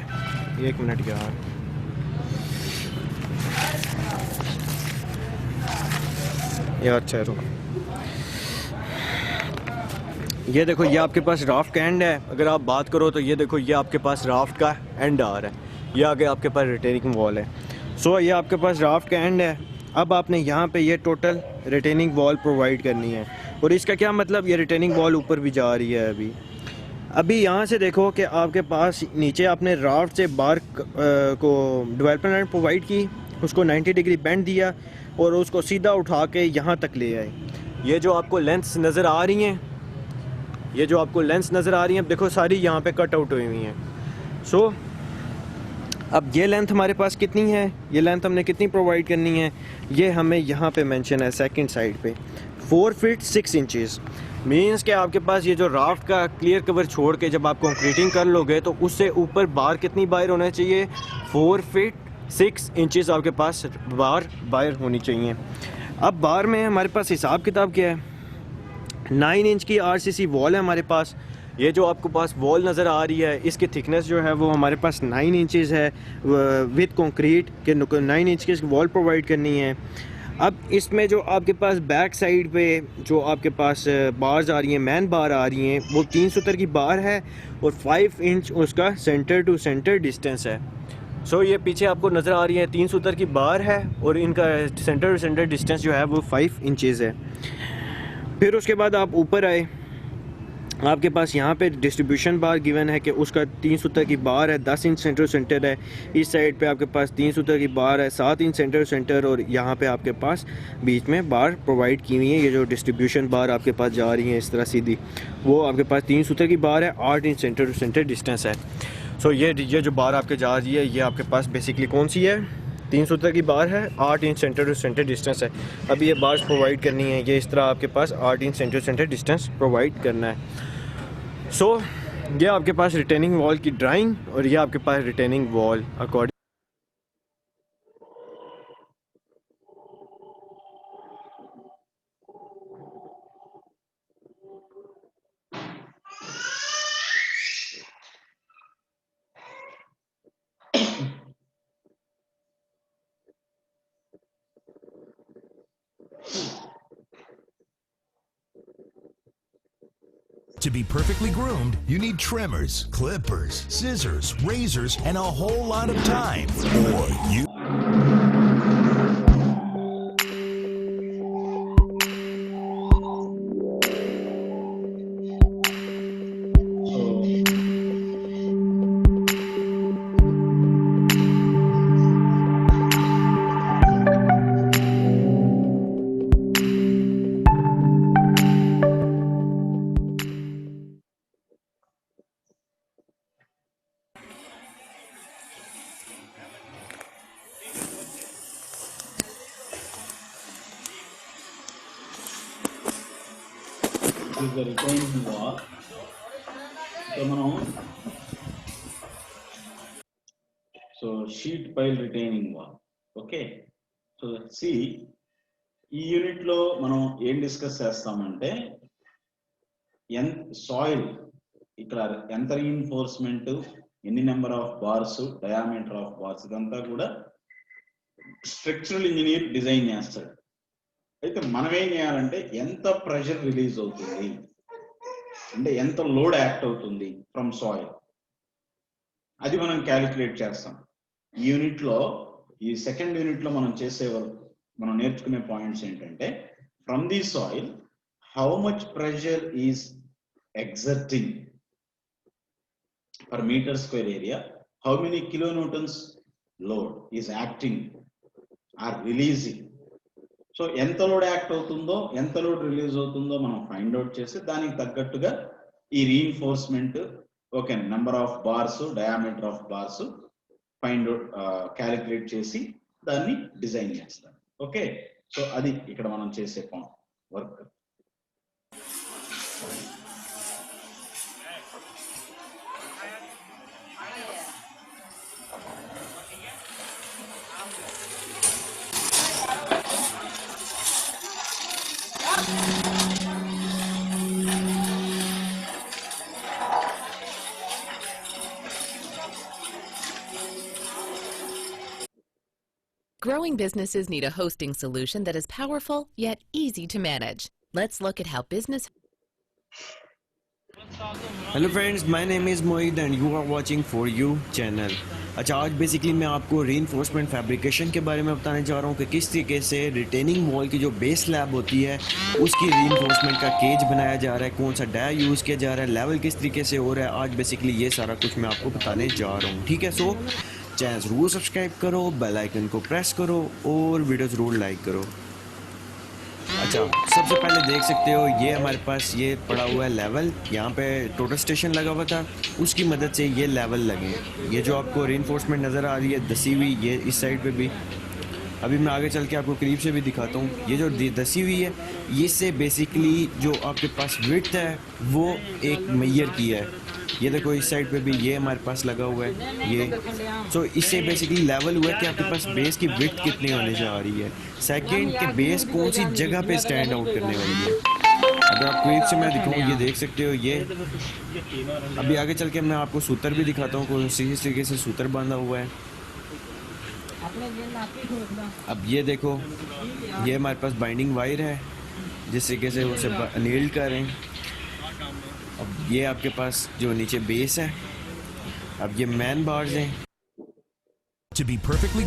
एक मिनट यार, ठहरो। ये देखो, ये आपके पास राफ्ट का एंड है। अगर आप बात करो तो ये देखो, ये आपके पास राफ्ट का एंड आ रहा है, ये आगे आपके पास रिटेनिंग वॉल है। सो ये आपके पास राफ्ट का एंड है। अब आपने यहाँ पे ये टोटल रिटेनिंग वॉल प्रोवाइड करनी है। और इसका क्या मतलब, ये रिटेनिंग वॉल ऊपर भी जा रही है। अभी यहाँ से देखो कि आपके पास नीचे आपने राफ्ट से बार को डेवलपमेंट लाइन प्रोवाइड की, उसको 90 डिग्री बेंड दिया और उसको सीधा उठा के यहाँ तक ले आए। ये जो आपको लेंथ्स नज़र आ रही हैं, ये जो आपको लेंस नज़र आ रही हैं, देखो सारी यहाँ पे कट आउट हुई हुई हैं। सो अब ये लेंथ हमारे पास कितनी है, ये लेंथ हमने कितनी प्रोवाइड करनी है, ये हमें यहाँ पे मेंशन है सेकंड साइड पे 4 फीट 6 इंचेस। मीन्स कि आपके पास ये जो राफ्ट का क्लियर कवर छोड़ के जब आप कंक्रीटिंग कर लोगे तो उससे ऊपर बार कितनी बाहर होना चाहिए, 4 फीट 6 इंचेस आपके पास बार बाहर होनी चाहिए। अब बार में हमारे पास हिसाब किताब क्या है, 9 इंच की आरसीसी वॉल है हमारे पास। ये जो आपको पास वॉल नज़र आ रही है, इसकी थिकनेस जो है वो हमारे पास 9 इंचेस है विद कंक्रीट के 9 इंच की वॉल प्रोवाइड करनी है। अब इसमें जो आपके पास बैक साइड पे जो आपके पास बार्स आ रही हैं, मैन बार आ रही हैं, वो 3 सूत्र की बार है और 5 इंच उसका सेंटर टू सेंटर डिस्टेंस है। सो ये पीछे आपको नज़र आ रही है 3 सूत्र की बार है और इनका सेंटर टू सेंटर डिस्टेंस जो है वो 5 इंचेस है। फिर उसके बाद आप ऊपर आए, आपके पास यहाँ पे डिस्ट्रीब्यूशन बार गिवन है कि उसका 3 सूत्र की बार है, 10 इंच सेंटर सेंटर है। इस साइड पे आपके पास 3 सूत्र की बार है, 7 इंच सेंटर सेंटर, और यहाँ पे आपके पास बीच में बार प्रोवाइड की हुई है। ये जो डिस्ट्रीब्यूशन बार आपके पास जा रही है इस तरह सीधी, वो आपके पास 3 सूत्र की बार है, 8 inch centre to centre distance है। सो ये जो बार आपके जा रही है, ये आपके पास बेसिकली कौन सी है, 3 सूत्र की बार है, 8 inch centre to centre distance है। अभी ये बार्स प्रोवाइड करनी है, ये इस तरह आपके पास 8 inch center center distance provide करना है। सो ये आपके पास रिटेनिंग वॉल की ड्राइंग और ये आपके पास retaining wall according To be perfectly groomed, you need trimmers, clippers, scissors, razors, and a whole lot of time. Or you is the retaining wall. So మనం sheet pile retaining wall. Okay, so see ఈ unit లో మనం ఏం discuss చేస్తామంటే soil ఇక్కడ ఎంత reinforcement, ఎన్ని number of bars, diameter of bars, ఇదంతా కూడా స్ట్రక్చరల్ ఇంజనీర్ డిజైన్ చేస్తాడు. అయితే మనం ఏం చేయాలంటే ఎంత ప్రెషర్ రిలీజ్ అవుతుంది అంటే ఎంత లోడ్ యాక్ట్ అవుతుంది ఫ్రమ్ సాయిల్, అది మనం క్యాలిక్యులేట్ చేస్తాం. ఈ యూనిట్ లో, ఈ సెకండ్ యూనిట్ లో మనం నేర్చుకునే పాయింట్స్ ఏంటంటే from the soil how much pressure is exerting per meter square area, how many kilonewtons load is acting or releasing. So ఎంత లోడ్ యాక్ట్ అవుతుందో, ఎంత లోడ్ రిలీజ్ అవుతుందో మనం ఫైండ్ అవుట్ చేసి దానికి తగ్గట్టుగా ఈ reinforcement, okay, number of bars, diameter of bars find out, calculate చేసి దాన్ని డిజైన్ చేస్తాం. ఓకే, సో అది ఇక్కడ మనం చేసే work. Growing businesses need a hosting solution that is powerful yet easy to manage. Let's look at how business. Hello friends, my name is Mohit and you are watching for you channel. अच्छा, आज basically मैं आपको reinforcement fabrication के बारे में बताने जा रहा हूँ कि किस तरीके से रिटेनिंग वॉल की जो बेस स्लैब होती है उसकी रीइंफोर्समेंट का केज बनाया जा रहा है, कौन सा डाया यूज़ किया जा रहा है, लेवल किस तरीके से हो रहा है। आज बेसिकली ये सारा कुछ मैं आपको बताने जा रहा हूँ। ठीक है, सो चैनल ज़रूर सब्सक्राइब करो, बेल आइकन को प्रेस करो और वीडियो ज़रूर लाइक करो। अच्छा, सबसे पहले देख सकते हो ये हमारे पास ये पड़ा हुआ है लेवल, यहाँ पे टोटल स्टेशन लगा हुआ था, उसकी मदद से ये लेवल लगे। ये जो आपको रीइंफोर्समेंट नज़र आ रही है दसी हुई, ये इस साइड पे भी, अभी मैं आगे चल के आपको करीब से भी दिखाता हूँ। ये जो दसी हुई है, इससे बेसिकली जो आपके पास विड्थ है वो एक मेजर की है। ये देखो इस साइड पे भी ये हमारे पास लगा हुआ है ये। सो इससे बेसिकली लेवल हुआ है कि आपके पास बेस की विड्थ कितनी होने जा रही है। सेकंड के बेस कौन सी जगह पे स्टैंड आउट करने वाली है। अगर आप करीब से मैं दिखाऊँ, ये देख सकते हो ये। अभी आगे चल के मैं आपको सूत्र भी दिखाता हूँ, कौन सी तरीके से सूत्र बांधा हुआ है। अब ये देखो, ये हमारे पास बाइंडिंग वायर है जिस तरीके से उसे नील करें। अब ये आपके पास जो नीचे बेस है, अब ये मैन बार्स हैं। To be perfectly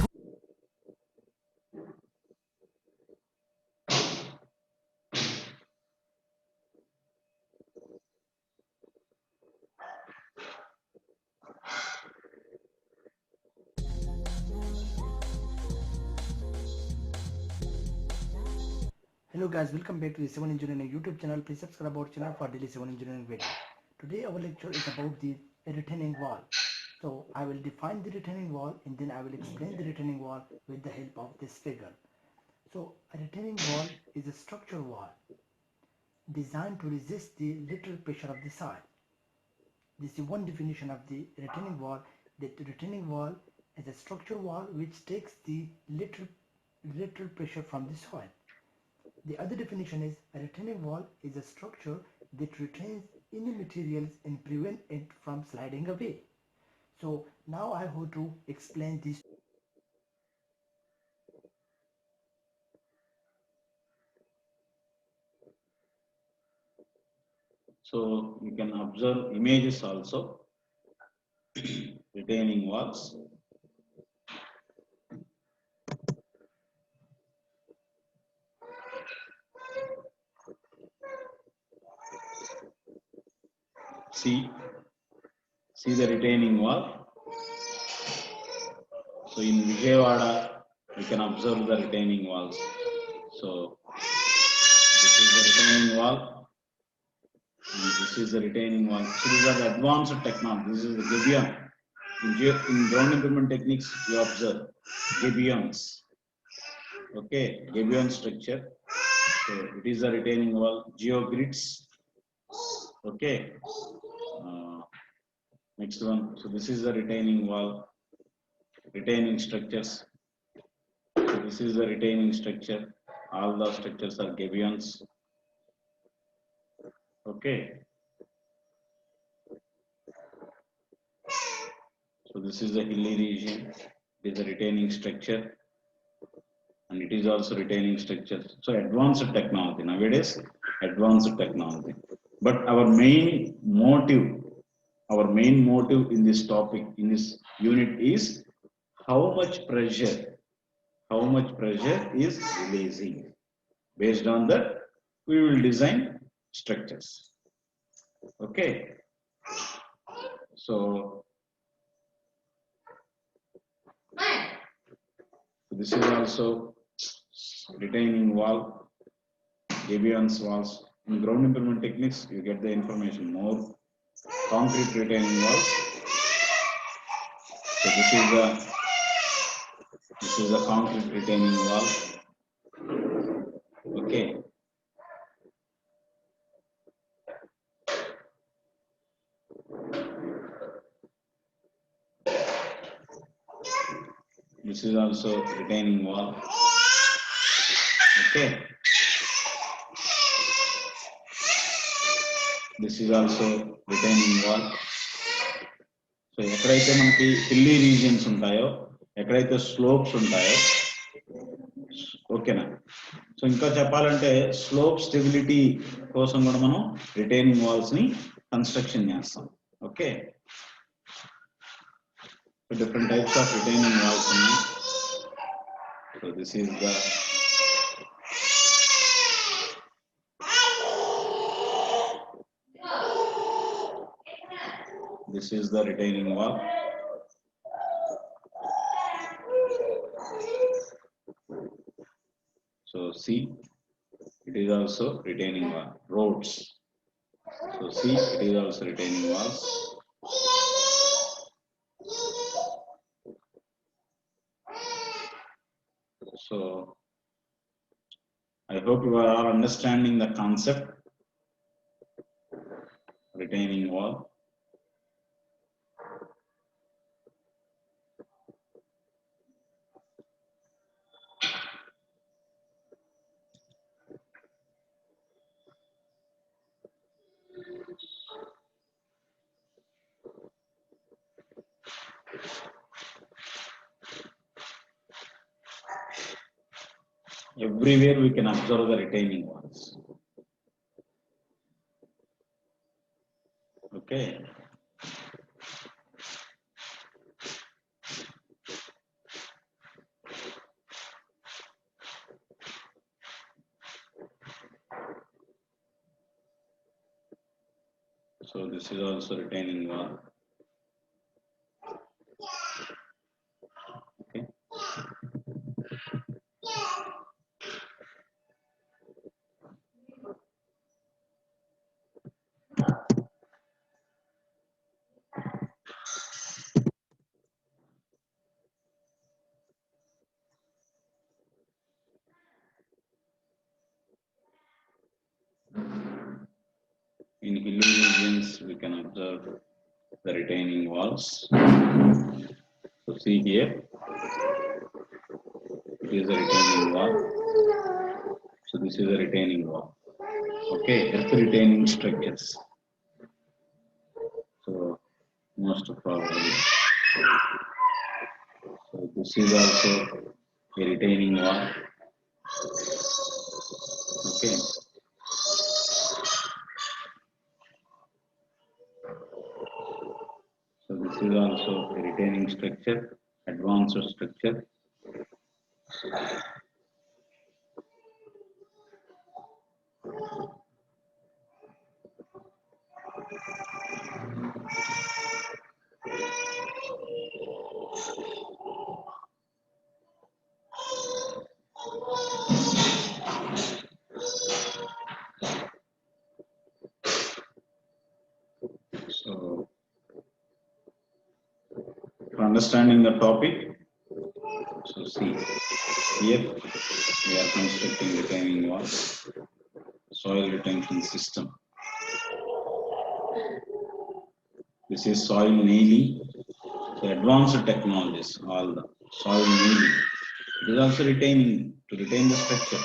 Hello guys, welcome back to the Civil Engineering YouTube channel. Please subscribe our channel for daily civil engineering video. Today our lecture is about the retaining wall. So I will define the retaining wall and then I will explain the retaining wall with the help of this figure. So a retaining wall is a structural wall designed to resist the lateral pressure of the soil. This is one definition of the retaining wall. That the retaining wall is a structural wall which takes the lateral pressure from the soil. The other definition is a retaining wall is a structure that retains any materials and prevent it from sliding away. So now I have to explain this. So you can observe images also. Retaining walls. See the retaining wall. So in Vijayawada, you can observe the retaining walls. So this is the retaining wall. And this is the retaining wall. So these are the advanced technology. This is the gabion. In ground implement techniques, you observe gabions. Okay, gabion structure. So it is the retaining wall. Geogrids. Okay. Next one. So this is the retaining wall, retaining structures. So this is the retaining structure. All the structures are gabions. Okay. So this is the hilly region. It is a retaining structure, and it is also retaining structure. So advanced technology nowadays, advanced technology. But our main motive in this topic, in this unit, is how much pressure is releasing. Based on that, we will design structures. Okay. So this is also retaining wall, gabions walls. In ground implement techniques, you get the information more. Concrete retaining walls. So this is the concrete retaining wall. Okay. This is also retaining wall. Okay. This is also retaining wall. So ఎక్కడైతే మనకి hilly regions ఉంటాయో, ఎక్కడైతే slopes ఉంటాయో, ఓకేనా. So ఇంకా చెప్పాలంటే slope stability కోసం కూడా మనం రిటైనింగ్ వాల్స్ ని కన్స్ట్రక్షన్ చేస్తాం. Okay. So different types of retaining walls ఉన్నాయి. So this is the retaining wall. So see, it is also retaining wall. Roads. So see, it is also retaining walls. So I hope you are all understanding the concept retaining wall. Everywhere we can observe the retaining walls. Okay. So this is also retaining wall. Okay. In hilly regions, we can observe the retaining walls. So see here, it is a retaining wall. So this is a retaining wall. Okay, earth retaining structures. So most probably. So this is also a retaining wall. Okay. So this is also a retaining structure, advanced structure. So for understanding the topic, so see here we are constructing retaining walls, soil retention system. This is soil nailing. So advanced technologies, all the soil nailing. It is also retaining, to retain the structure.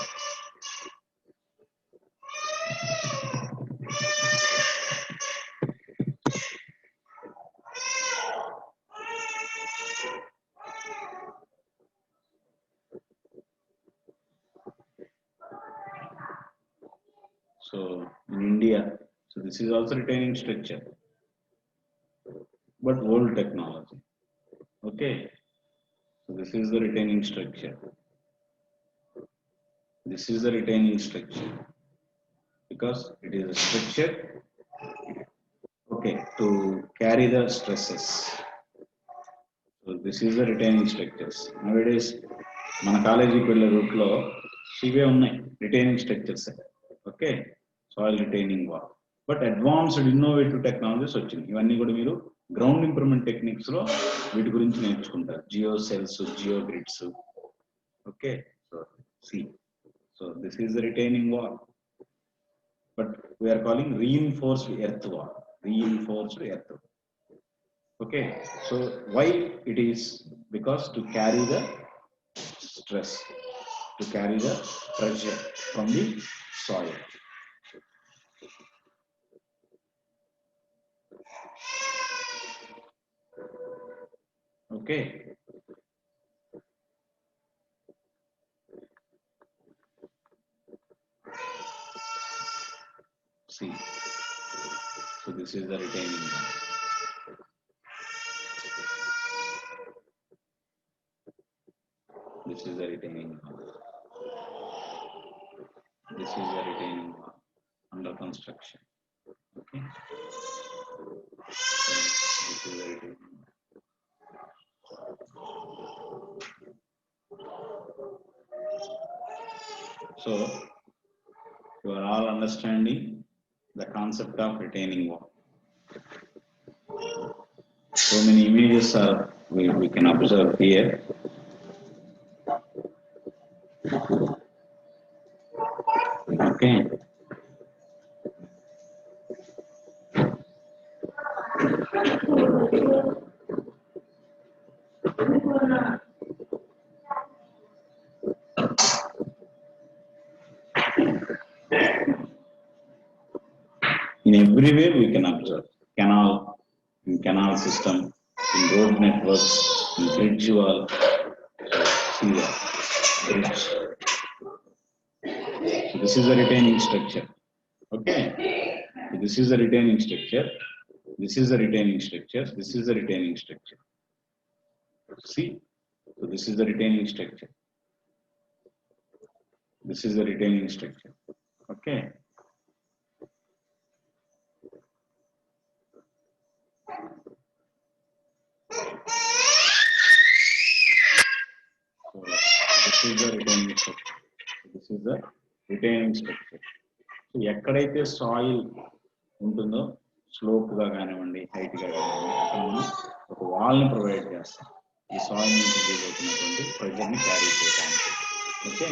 So in India, so this is also retaining structure, but old technology. Okay, so this is the retaining structure. This is the retaining structure because it is a structure, okay, to carry the stresses. So this is the retaining structures. Nowadays, మన కాలేజీకి వెళ్ళే route లో ఇవే ఉన్నాయి retaining structures. Okay, soil retaining wall. But advanced innovative technologies వచ్చింది. ఇవన్నీ కూడా మీరు గ్రౌండ్ ఇంప్రూవ్మెంట్ టెక్నిక్స్ లో వీటి గురించి నేర్చుకుంటారు. Geo cells, geo grids. Okay, so see, so this is the retaining wall, but we're calling reinforced earth wall. Reinforced earth. Okay, so why it is? Because to carry the stress, to carry the pressure from the soil. Okay, see, so this is the retaining wall. This is the retaining wall. This is the retaining wall under construction. Okay, so this is the retaining wall. So you are all understanding the concept of retaining wall. So many images are we can observe here. Okay, in every way we can observe canal, in canal system, in road networks, in bridge wall. See the bridge. So this is the retaining structure. Okay, so this is the retaining structure. This is the retaining structure. This is the retaining structure. See, so this is the retaining structure. This is the retaining structure. Okay. So this is the retaining structure. This is the retaining structure. So ఎక్కడైతే soil ఉంటుందో slope గా కానివ్వండి, height గా కానివ్వండి, అక్కడ మనం ఒక wall ని ప్రొవైడ్ చేస్తాం ఈ సాయిల్ నుంచి రిలీజ్ అవుతున్నటువంటి ప్రెషర్ ని క్యారీ చేయడానికి. Okay,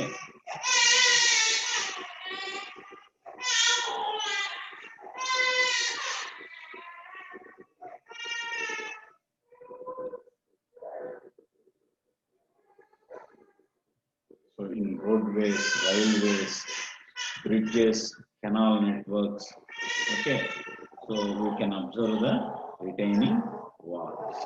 so in roadways, railways, bridges, canal networks. Okay, so we can observe the retaining walls.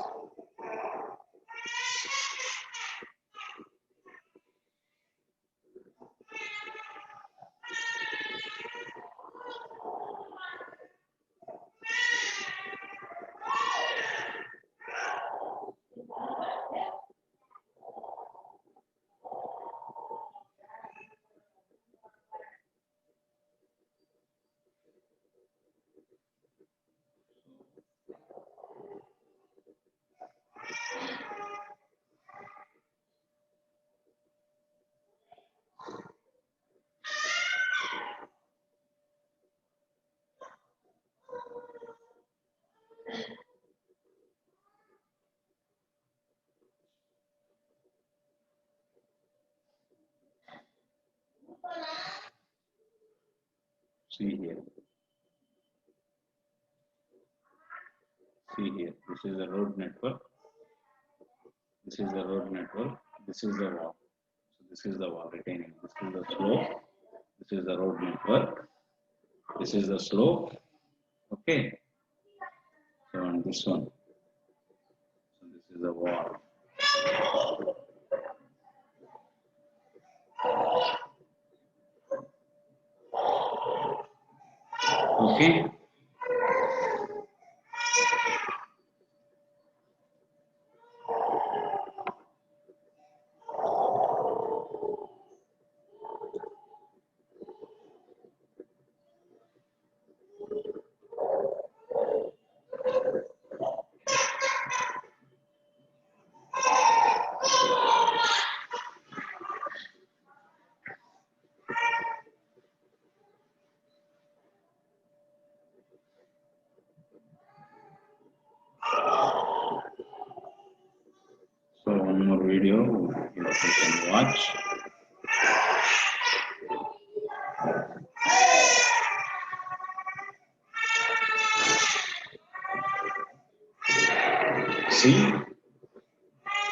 See here. See here, this is the road network. This is the road network. This is the wall. So this is the wall retaining. This is the slope. This is the road network. This is the slope. Okay. So on this one. So this is the wall. Okay. So one more video you can watch. See,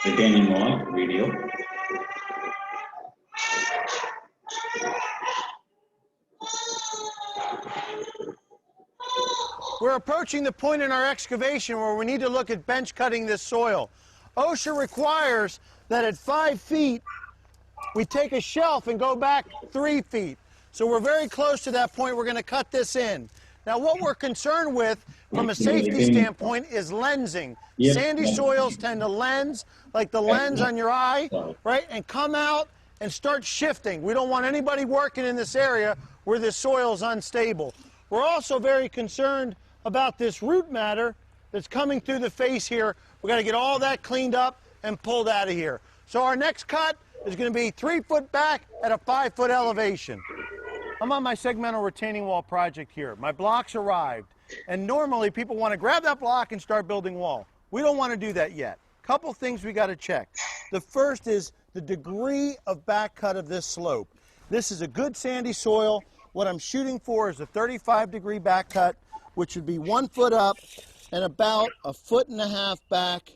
retaining wall video. We're approaching the point in our excavation where we need to look at bench cutting this soil. OSHA requires that at 5 feet, we take a shelf and go back 3 feet. So we're very close to that point. We're going to cut this in. Now, what we're concerned with from a safety standpoint is lensing. Yep. Sandy soils tend to lens, like the lens on your eye, right, and come out and start shifting. We don't want anybody working in this area where this soil is unstable. We're also very concerned about this root matter that's coming through the face here. We got to get all that cleaned up and pulled out of here. So our next cut is going to be 3 foot back at a 5 foot elevation. I'm on my segmental retaining wall project here. My blocks arrived, and normally people want to grab that block and start building wall. We don't want to do that yet. Couple things we got to check. The first is the degree of back cut of this slope. This is a good sandy soil. What I'm shooting for is a 35-degree back cut, which would be 1 foot up and about 1.5 foot back,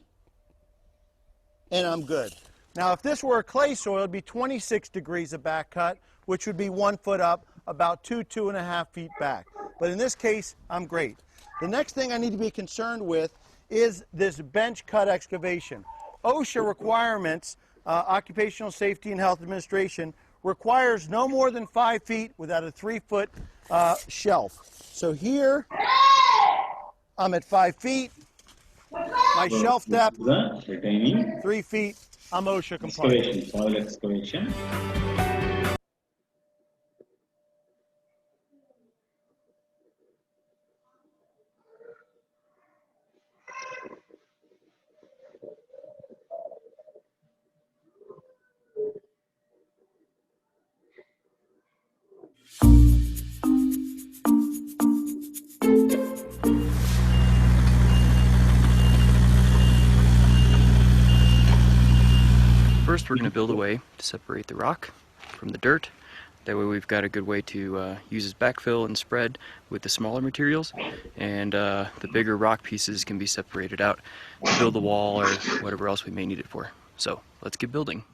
and I'm good. Now, if this were a clay soil, it'd be 26 degrees of back cut, which would be 1 foot up, about 2.5 feet back. But in this case, I'm great. The next thing I need to be concerned with is this bench cut excavation. OSHA requirements, Occupational Safety and Health Administration, requires no more than 5 feet without a 3 foot shelf. So here, I'm at 5 feet. My shelf depth, Retaining 3 feet. I'm OSHA compliant. excavation, soil excavation. First, we're going to build a way to separate the rock from the dirt. That way we've got a good way to use as backfill and spread with the smaller materials, and the bigger rock pieces can be separated out to build the wall or whatever else we may need it for. So let's get building.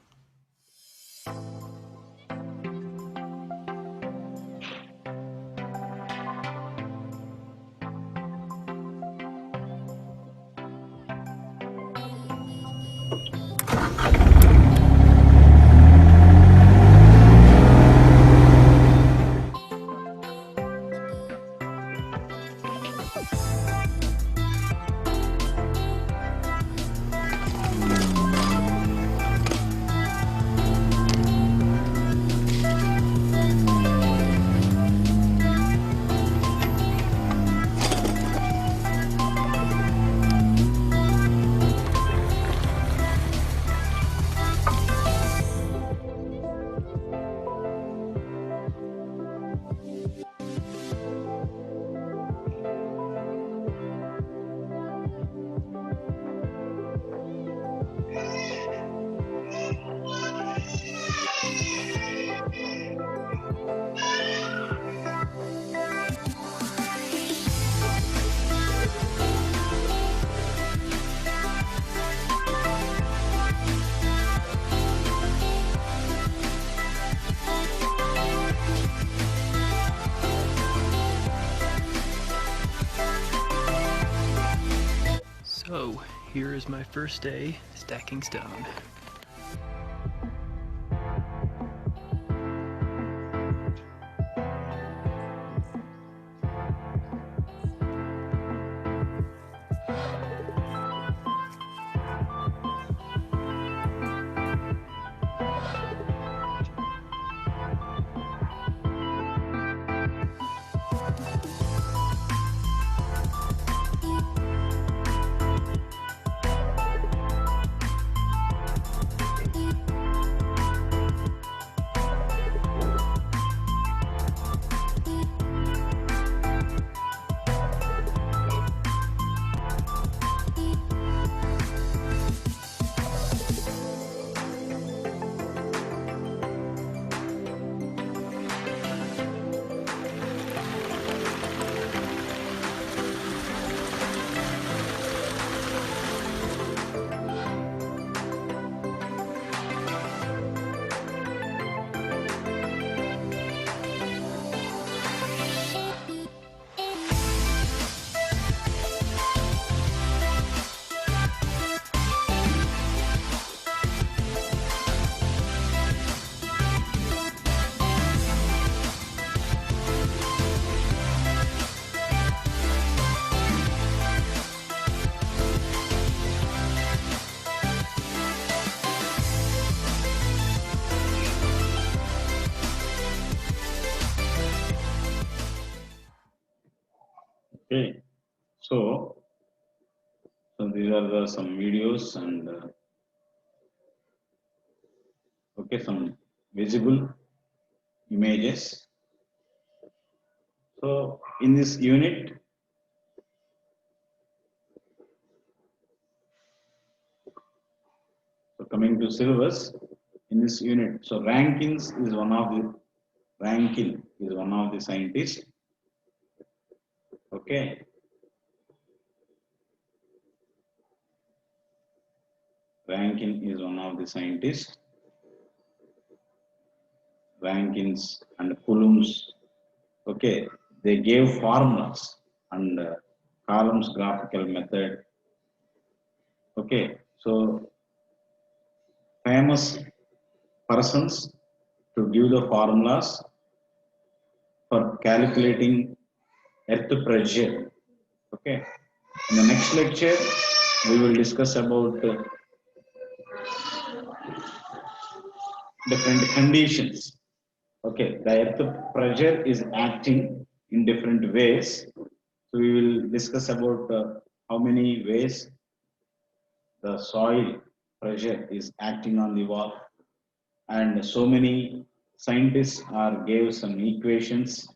So, here is my first day stacking stone. Okay, so these are some videos and okay, some visible images. So in this unit, so coming to syllabus, in this unit, so Rankin is one of the scientists. Okay. Rankin is one of the scientists. Rankins and Coulomb's. Okay, they gave formulas and Coulomb's graphical method. Okay, so famous persons to give the formulas for calculating earth pressure. Okay, in the next lecture we will discuss about different conditions. Okay, the earth pressure is acting in different ways. So we will discuss about how many ways the soil pressure is acting on the wall, and so many scientists are gave some equations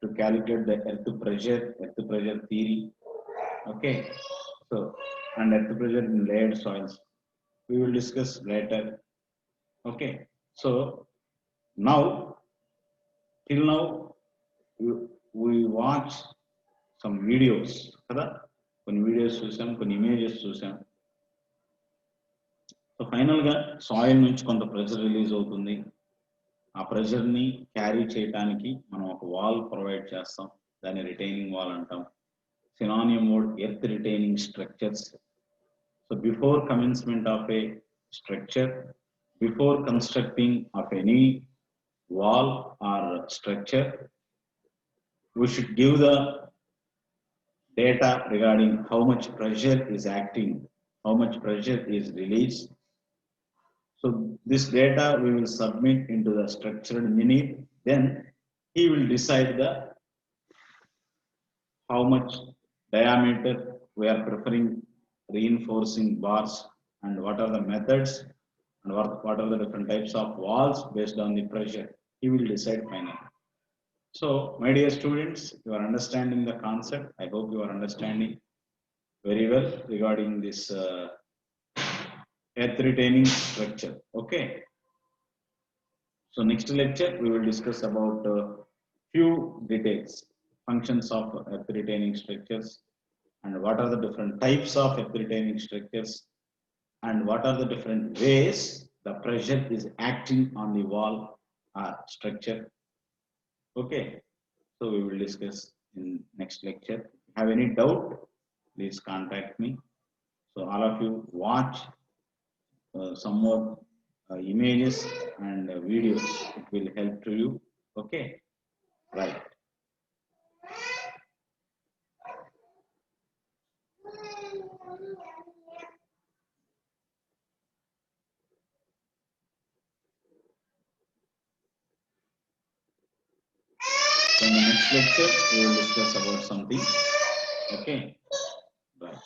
to calculate the earth pressure theory. Okay, so and earth pressure in layered soils we will discuss later. Okay, so now till now we watch some videos kada, కొన్ని videos చూసాం, కొన్ని images చూసాం. So final గా soil నుంచి కొంత pressure release అవుతుంది. ఆ pressure ని క్యారీ చేయడానికి మనం ఒక వాల్ ప్రొవైడ్ చేస్తాం, దాన్ని రిటైనింగ్ వాల్ అంటాం. Synonym word earth retaining structures. So before commencement of A structure, before constructing of any wall or structure, we should give the data regarding how much pressure is acting, how much pressure is released. So this data we will submit into the structural engineer, then he will decide the how much diameter we are preferring reinforcing bars and what are the methods and what are the different types of walls based on the pressure. He will decide finally. So, my dear students, you are understanding the concept. I hope you are understanding very well regarding this earth retaining structure. Okay. So, next lecture we will discuss about few details, functions of earth retaining structures, and what are the different types of earth retaining structures, and what are the different ways the pressure is acting on the wall structure. Okay, so we will discuss in next lecture. Have any doubt, please contact me. So all of you watch some more images and videos. It will help to you. Okay, right. So in the next lecture, we will discuss about something. Okay, right.